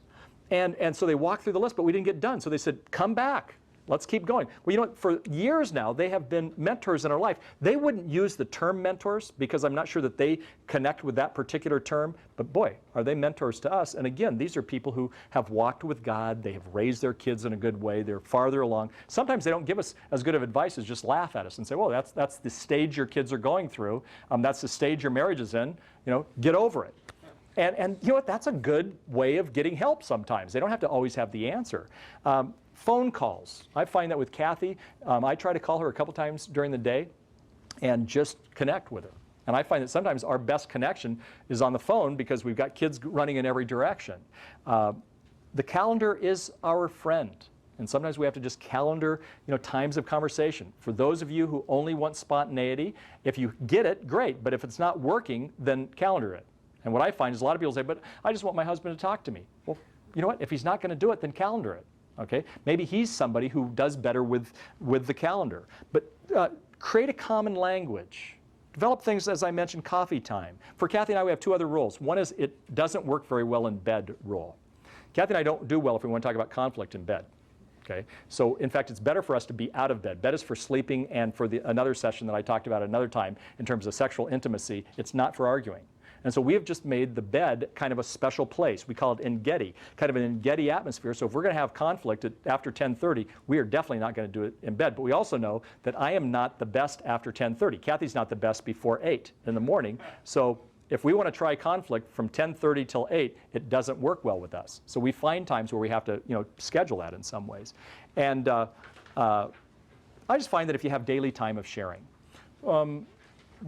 And so they walked through the list, but we didn't get done. So they said, come back. Let's keep going. Well, you know what, for years now, they have been mentors in our life. They wouldn't use the term mentors because I'm not sure that they connect with that particular term, but boy, are they mentors to us. And again, these are people who have walked with God. They have raised their kids in a good way. They're farther along. Sometimes they don't give us as good of advice as just laugh at us and say, well, that's the stage your kids are going through. That's the stage your marriage is in. You know, get over it. And you know what, that's a good way of getting help sometimes. They don't have to always have the answer. Phone calls. I find that with Kathy, I try to call her a couple times during the day and just connect with her. And I find that sometimes our best connection is on the phone because we've got kids running in every direction. The calendar is our friend. And sometimes we have to just calendar, you know, times of conversation. For those of you who only want spontaneity, if you get it, great. But if it's not working, then calendar it. And what I find is a lot of people say, but I just want my husband to talk to me. Well, you know what? If he's not going to do it, then calendar it. Okay? Maybe he's somebody who does better with the calendar. But create a common language. Develop things, as I mentioned, coffee time. For Kathy and I, we have two other rules. One is it doesn't work very well in bed rule. Kathy and I don't do well if we want to talk about conflict in bed. Okay? So, in fact, it's better for us to be out of bed. Bed is for sleeping and for another session that I talked about another time in terms of sexual intimacy. It's not for arguing. And so we have just made the bed kind of a special place. We call it Engedi, kind of an Engedi atmosphere. So if we're going to have conflict after 10:30, we are definitely not going to do it in bed. But we also know that I am not the best after 10:30. Kathy's not the best before 8 in the morning. So if we want to try conflict from 10:30 till 8, it doesn't work well with us. So we find times where we have to, you know, schedule that in some ways. And I just find that if you have daily time of sharing,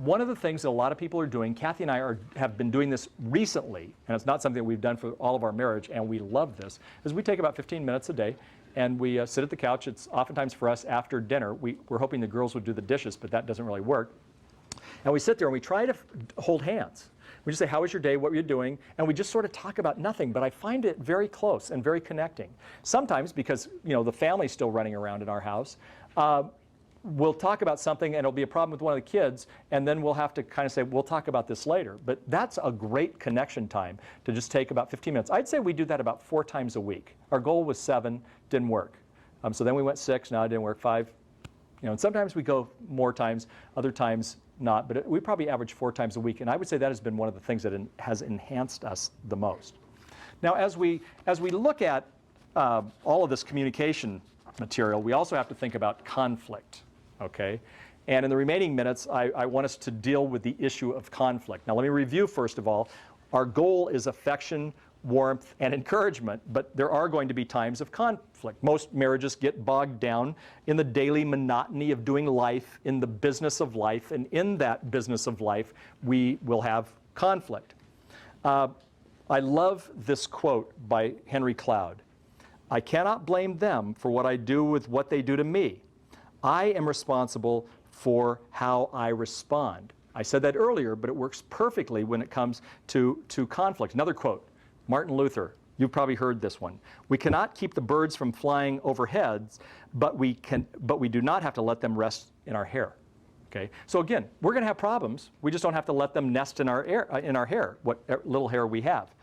one of the things that a lot of people are doing, Kathy and I have been doing this recently, and it's not something that we've done for all of our marriage, and we love this, is we take about 15 minutes a day, and we sit at the couch. It's oftentimes for us after dinner. We're hoping the girls would do the dishes, but that doesn't really work. And we sit there and we try to hold hands. We just say, how was your day, what were you doing? And we just sort of talk about nothing, but I find it very close and very connecting. Sometimes, because you know the family's still running around in our house, we'll talk about something and it'll be a problem with one of the kids, and then we'll have to kind of say, we'll talk about this later. But that's a great connection time to just take about 15 minutes. I'd say we do that about 4 times a week. Our goal was 7, didn't work. So then we went 6, now it didn't work, 5. You know, and sometimes we go more times, other times not, but we probably average 4 times a week, and I would say that has been one of the things that has enhanced us the most. Now, as we look at all of this communication material, we also have to think about conflict. Okay? And in the remaining minutes, I want us to deal with the issue of conflict. Now, let me review first of all. Our goal is affection, warmth, and encouragement, but there are going to be times of conflict. Most marriages get bogged down in the daily monotony of doing life, in the business of life, and in that business of life, we will have conflict. I love this quote by Henry Cloud. I cannot blame them for what I do with what they do to me. I am responsible for how I respond. I said that earlier, but it works perfectly when it comes to conflict. Another quote, Martin Luther. You've probably heard this one. We cannot keep the birds from flying overhead, but we do not have to let them rest in our hair. Okay? So again, we're going to have problems. We just don't have to let them nest in our hair, what little hair we have.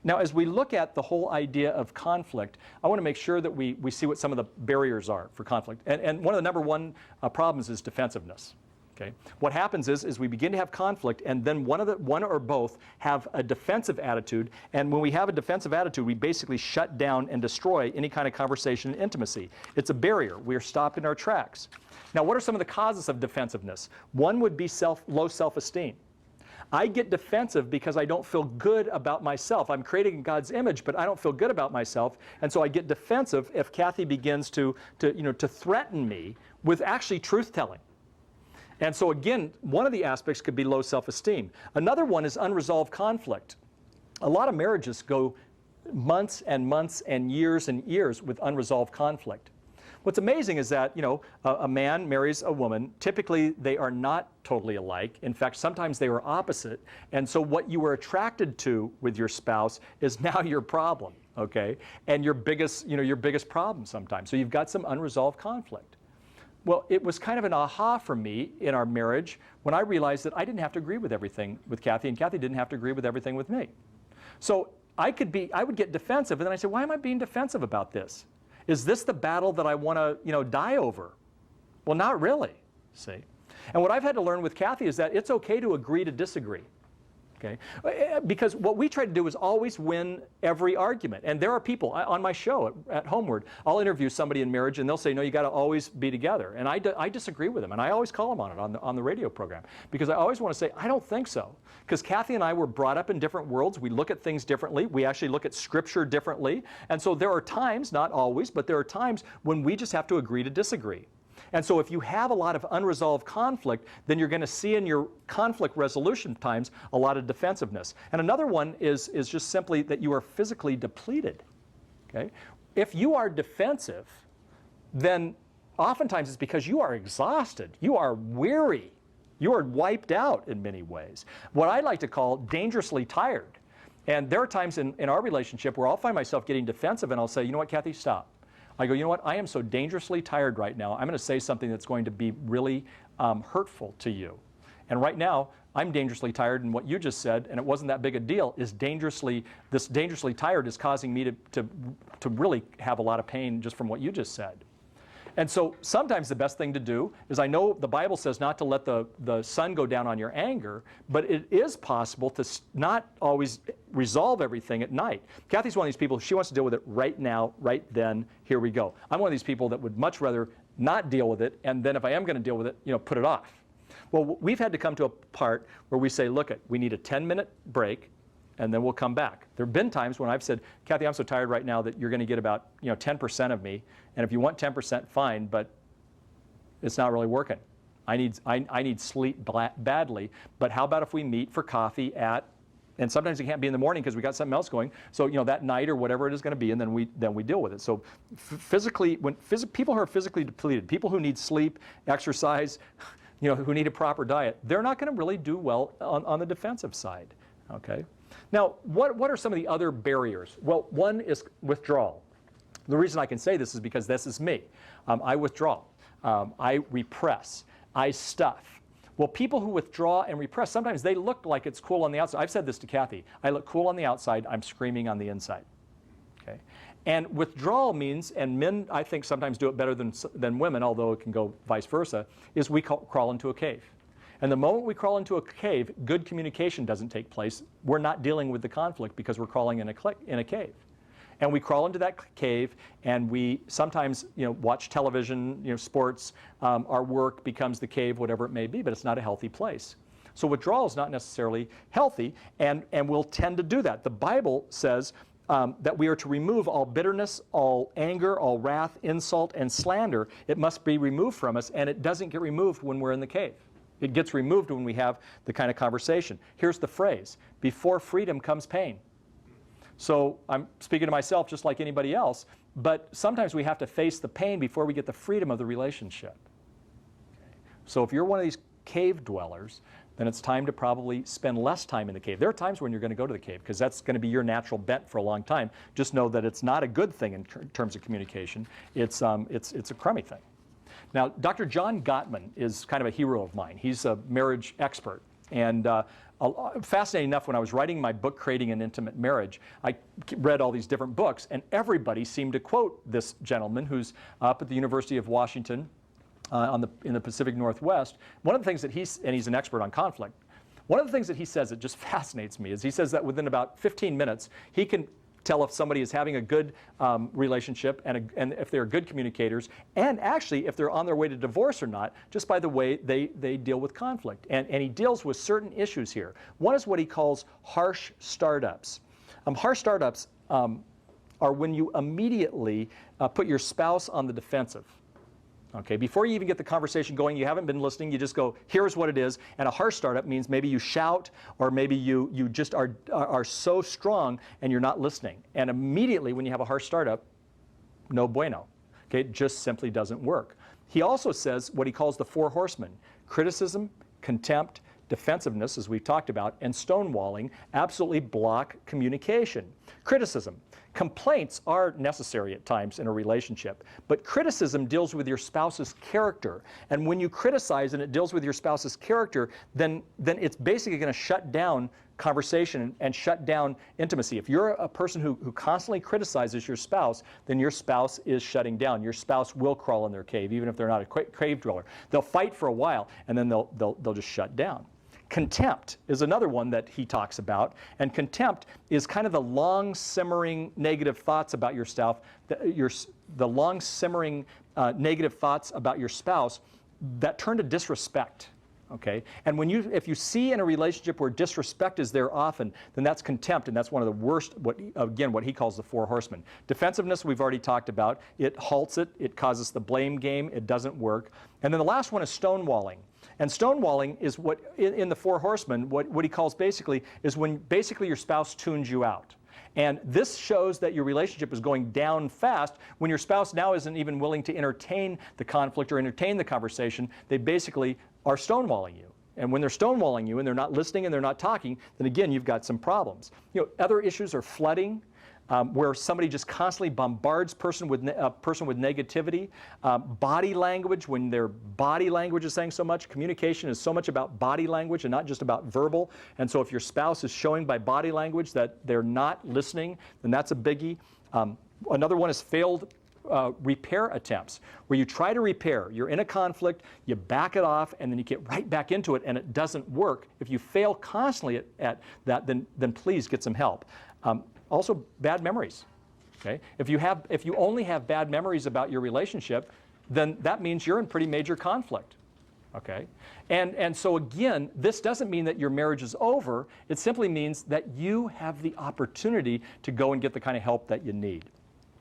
Now, as we look at the whole idea of conflict, I want to make sure that we see what some of the barriers are for conflict. And one of the number one problems is defensiveness. Okay? What happens is we begin to have conflict, and then one or both have a defensive attitude. And when we have a defensive attitude, we basically shut down and destroy any kind of conversation and intimacy. It's a barrier. We are stopped in our tracks. Now, what are some of the causes of defensiveness? One would be low self-esteem. I get defensive because I don't feel good about myself. I'm created in God's image, but I don't feel good about myself, and so I get defensive if Kathy begins to threaten me with actually truth-telling. And so again, one of the aspects could be low self-esteem. Another one is unresolved conflict. A lot of marriages go months and months and years with unresolved conflict. what's amazing is that, a man marries a woman. Typically, they are not totally alike. In fact, sometimes they are opposite. And so what you were attracted to with your spouse is now your problem, okay? And your biggest problem sometimes. So you've got some unresolved conflict. Well, it was kind of an aha for me in our marriage when I realized that I didn't have to agree with everything with Kathy, and Kathy didn't have to agree with everything with me. So I would get defensive, and then I said, why am I being defensive about this? Is this the battle that I want to, die over? Well, not really, see? And what I've had to learn with Kathy is that it's okay to agree to disagree. Okay? Because what we try to do is always win every argument. And there are people on my show at Homeward, I'll interview somebody in marriage and they'll say, no, you got to always be together. And I disagree with them. And I always call them on it on the radio program. Because I always want to say, I don't think so. Because Kathy and I were brought up in different worlds. We look at things differently. We actually look at Scripture differently. And so there are times, not always, but there are times when we just have to agree to disagree. And so if you have a lot of unresolved conflict, then you're going to see in your conflict resolution times a lot of defensiveness. And another one is just simply that you are physically depleted. Okay? If you are defensive, then oftentimes it's because you are exhausted. You are weary. You are wiped out in many ways. What I like to call dangerously tired. And there are times in our relationship where I'll find myself getting defensive and I'll say, you know what, Kathy, stop. I go, you know what, I am so dangerously tired right now. I'm going to say something that's going to be really hurtful to you. And right now, I'm dangerously tired, and what you just said, and it wasn't that big a deal, is this dangerously tired is causing me to really have a lot of pain just from what you just said. And so sometimes the best thing to do is, I know the Bible says not to let the sun go down on your anger, but it is possible to not always resolve everything at night. Kathy's one of these people, she wants to deal with it right now, right then, here we go. I'm one of these people that would much rather not deal with it, and then if I am going to deal with it, put it off. Well, we've had to come to a part where we say, look, we need a 10-minute break, and then we'll come back. There have been times when I've said, Kathy, I'm so tired right now that you're going to get about 10% of me, and if you want 10%, fine, but it's not really working. I need sleep badly, but how about if we meet for coffee and sometimes it can't be in the morning because we got something else going, so that night or whatever it is going to be, and then we deal with it. So physically, people who are physically depleted, people who need sleep, exercise, who need a proper diet, they're not going to really do well on the defensive side. Okay. Now, what are some of the other barriers? Well, one is withdrawal. The reason I can say this is because this is me. I withdraw. I repress. I stuff. Well, people who withdraw and repress, sometimes they look like it's cool on the outside. I've said this to Kathy. I look cool on the outside. I'm screaming on the inside. Okay? And withdrawal means, and men, I think, sometimes do it better than women, although it can go vice versa, is we crawl into a cave. And the moment we crawl into a cave, good communication doesn't take place. We're not dealing with the conflict because we're crawling in a cave. And we crawl into that cave, and we sometimes, watch television, sports. Our work becomes the cave, whatever it may be, but it's not a healthy place. So withdrawal is not necessarily healthy, and we'll tend to do that. The Bible says that we are to remove all bitterness, all anger, all wrath, insult, and slander. It must be removed from us, and it doesn't get removed when we're in the cave. It gets removed when we have the kind of conversation. Here's the phrase, before freedom comes pain. So I'm speaking to myself just like anybody else, but sometimes we have to face the pain before we get the freedom of the relationship. Okay. So if you're one of these cave dwellers, then it's time to probably spend less time in the cave. There are times when you're going to go to the cave because that's going to be your natural bent for a long time. Just know that it's not a good thing in terms of communication. It's a crummy thing. Now, Dr. John Gottman is kind of a hero of mine. He's a marriage expert. And fascinating enough, when I was writing my book, Creating an Intimate Marriage, I read all these different books, and everybody seemed to quote this gentleman who's up at the University of Washington in the Pacific Northwest. One of the things that and he's an expert on conflict, one of the things that he says that just fascinates me is he says that within about 15 minutes, he can tell if somebody is having a good relationship and if they're good communicators, and actually if they're on their way to divorce or not, just by the way they deal with conflict. And he deals with certain issues here. One is what he calls harsh startups. Harsh startups are when you immediately put your spouse on the defensive. Okay, before you even get the conversation going, you haven't been listening, you just go, here's what it is. And a harsh startup means maybe you shout, or maybe you just are so strong and you're not listening. And immediately when you have a harsh startup, no bueno. Okay, it just simply doesn't work. He also says what he calls the 4 horsemen: criticism, contempt, defensiveness, as we've talked about, and stonewalling absolutely block communication. Criticism. Complaints are necessary at times in a relationship, but criticism deals with your spouse's character. And when you criticize and it deals with your spouse's character, then it's basically going to shut down conversation and shut down intimacy. If you're a person who constantly criticizes your spouse, then your spouse is shutting down. Your spouse will crawl in their cave, even if they're not a cave dweller. They'll fight for a while, and then they'll just shut down. Contempt is another one that he talks about, and contempt is kind of the long simmering negative thoughts about your spouse, the long simmering negative thoughts about your spouse that turn to disrespect. Okay, and if you see in a relationship where disrespect is there often, then that's contempt, and that's one of the worst. What he calls the 4 horsemen. Defensiveness, we've already talked about. It halts it. It causes the blame game. It doesn't work. And then the last one is stonewalling. And stonewalling is what in the 4 horsemen, what he calls basically is when basically your spouse tunes you out. And this shows that your relationship is going down fast when your spouse now isn't even willing to entertain the conflict or entertain the conversation. They basically are stonewalling you. And when they're stonewalling you and they're not listening and they're not talking, then again, you've got some problems. Other issues are flooding, where somebody just constantly bombards a person with negativity. Body language, when their body language is saying so much. Communication is so much about body language and not just about verbal. And so if your spouse is showing by body language that they're not listening, then that's a biggie. Another one is failed repair attempts, where you try to repair. You're in a conflict, you back it off, and then you get right back into it, and it doesn't work. If you fail constantly at that, then please get some help. Also, bad memories. Okay? If you only have bad memories about your relationship, then that means you're in pretty major conflict. Okay? And so again, this doesn't mean that your marriage is over. It simply means that you have the opportunity to go and get the kind of help that you need.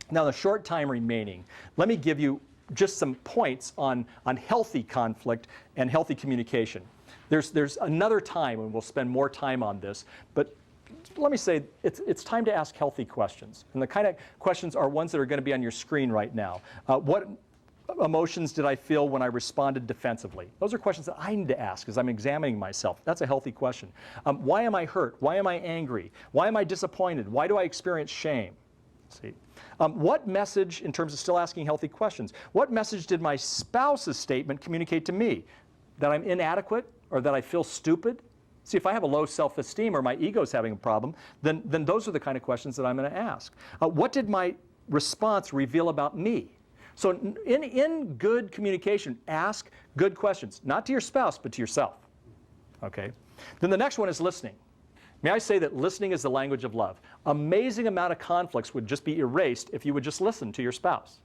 Now, the short time remaining, let me give you just some points on healthy conflict and healthy communication. There's another time when we'll spend more time on this, but let me say it's time to ask healthy questions. And the kind of questions are ones that are going to be on your screen right now. What emotions did I feel when I responded defensively? Those are questions that I need to ask as I'm examining myself. That's a healthy question. Why am I hurt? Why am I angry? Why am I disappointed? Why do I experience shame? Let's see. What message, in terms of still asking healthy questions, what message did my spouse's statement communicate to me? That I'm inadequate or that I feel stupid? See, if I have a low self-esteem or my ego's having a problem, then those are the kind of questions that I'm going to ask. What did my response reveal about me? So in good communication, ask good questions, not to your spouse, but to yourself. Okay? Then the next one is listening. May I say that listening is the language of love. Amazing amount of conflicts would just be erased if you would just listen to your spouse.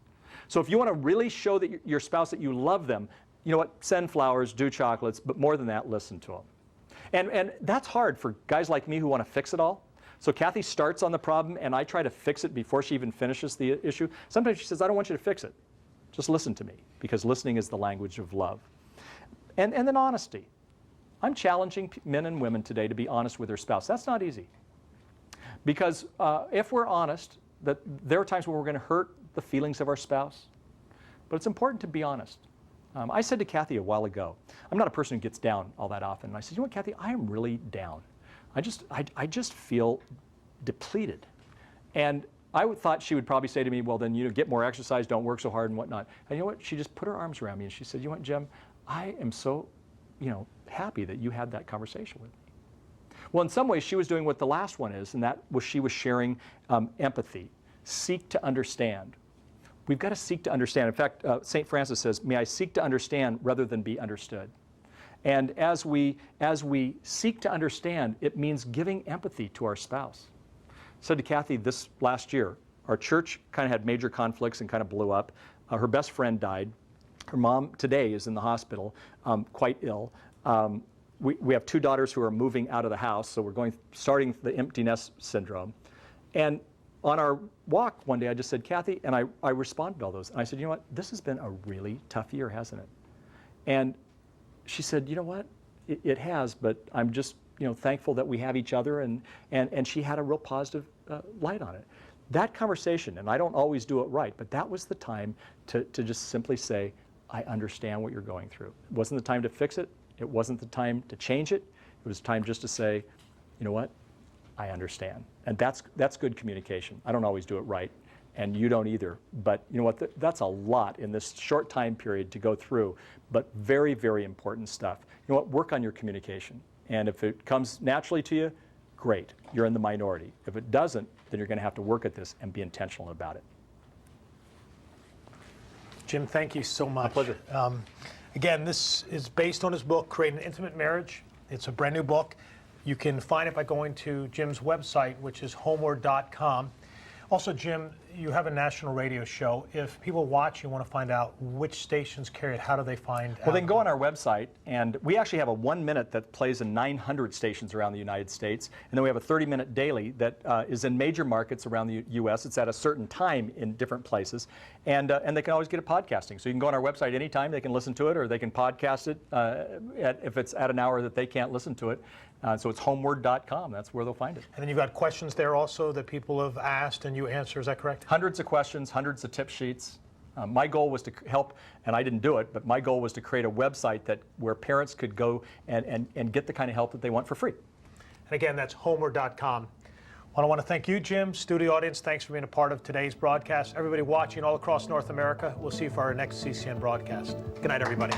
So if you want to really show that your spouse that you love them, you know what? Send flowers, do chocolates, but more than that, listen to them. And that's hard for guys like me who want to fix it all. So Kathy starts on the problem, and I try to fix it before she even finishes the issue. Sometimes she says, I don't want you to fix it. Just listen to me, because listening is the language of love. And then honesty. I'm challenging men and women today to be honest with their spouse. That's not easy. Because if we're honest, that there are times when we're going to hurt the feelings of our spouse. But it's important to be honest. I said to Kathy a while ago, I'm not a person who gets down all that often. And I said, you know what, Kathy, I am really down. I just feel depleted. And I thought she would probably say to me, well, then, get more exercise, don't work so hard and whatnot. And you know what? She just put her arms around me and she said, you know what, Jim, I am so, happy that you had that conversation with me. Well, in some ways, she was doing what the last one is, and that was she was sharing empathy. Seek to understand. We've got to seek to understand. In fact, St. Francis says, may I seek to understand rather than be understood. And as we seek to understand, it means giving empathy to our spouse. I said to Kathy this last year, our church kind of had major conflicts and kind of blew up. Her best friend died. Her mom today is in the hospital, quite ill. We have 2 daughters who are moving out of the house, so we're starting the empty nest syndrome. And on our walk one day, I just said, Kathy, and I responded to all those. And I said, you know what, this has been a really tough year, hasn't it? And she said, you know what, it has, but I'm just thankful that we have each other. And she had a real positive light on it. That conversation, and I don't always do it right, but that was the time to just simply say, I understand what you're going through. It wasn't the time to fix it. It wasn't the time to change it. It was time just to say, you know what, I understand. And that's good communication. I don't always do it right, and you don't either. But you know what, that's a lot in this short time period to go through, but very, very important stuff. You know what, work on your communication. And if it comes naturally to you, great, you're in the minority. If it doesn't, then you're going to have to work at this and be intentional about it. Jim, thank you so much. My pleasure. Again, this is based on his book, Create an Intimate Marriage. It's a brand new book. You can find it by going to Jim's website, which is homeward.com. Also, Jim, you have a national radio show. If people watch, you want to find out which stations carry it, how do they find out? Well, they can go on our website, and we actually have a 1 minute that plays in 900 stations around the United States, and then we have a 30-minute daily that is in major markets around the U.S. It's at a certain time in different places, and they can always get it podcasting. So you can go on our website anytime, they can listen to it, or they can podcast it if it's at an hour that they can't listen to it. So it's homeward.com. That's where they'll find it. And then you've got questions there also that people have asked and you answer. Is that correct? Hundreds of questions, hundreds of tip sheets. My goal was to help, and I didn't do it, but my goal was to create a website where parents could go and get the kind of help that they want for free. And again, that's homeward.com. Well, I want to thank you, Jim, studio audience. Thanks for being a part of today's broadcast. Everybody watching all across North America, we'll see you for our next CCN broadcast. Good night, everybody.